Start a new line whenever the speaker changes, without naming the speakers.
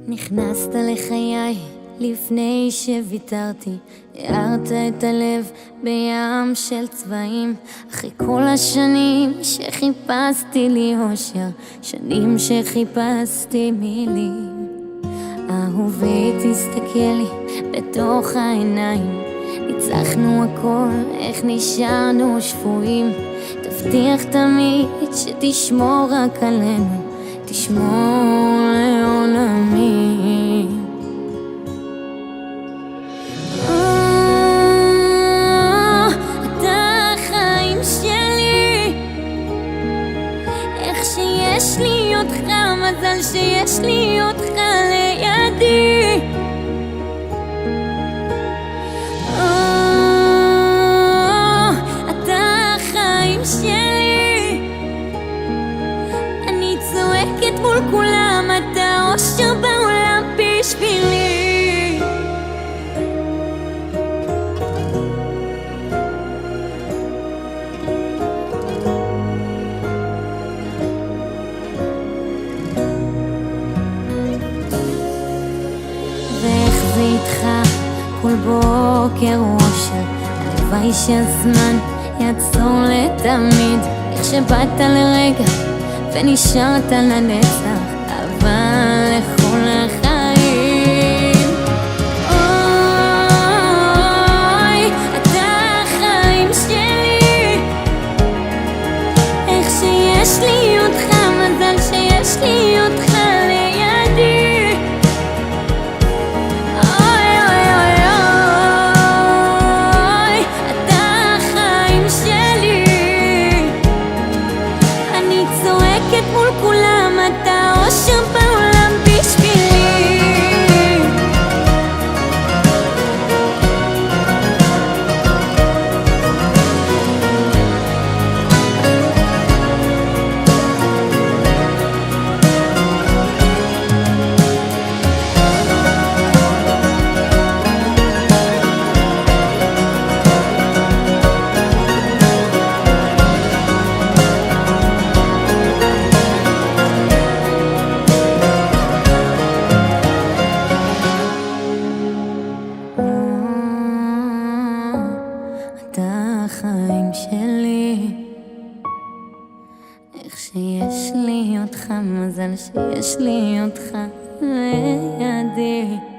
נכנסת לחיי לפני שוויתרתי, הארת את הלב בים של צבעים. אחרי כל השנים שחיפשתי לי אושר, שנים שחיפשתי מילים. אהובי תסתכל לי בתוך העיניים, ניצחנו הכל, איך נשארנו שבויים. תבטיח תמיד שתשמור רק עלינו, תשמור לעולמי. אתה החיים שלי, איך שיש לי אותך, מזל שיש לי אותך לידי. אתה החיים שלי, אני צועקת מול כולם, אתה אושר בעולם בשבילי. ואיך זה איתך כל בוקר אושר, הלוואי שהזמן יעצור לתמיד. איך שבאת לרגע ונשארת לנצח, אבל לכל החיים. אוי, אתה החיים שלי, איך שיש לי אותך, מזל שיש לי אותך לידי. אוי אוי אוי אוי, אתה החיים שלי, אני צועקת מול כולם, אתה אושר בעולם בשבילי. אתה החיים שלי, איך שיש לי אותך, מזל שיש לי אותך לידי.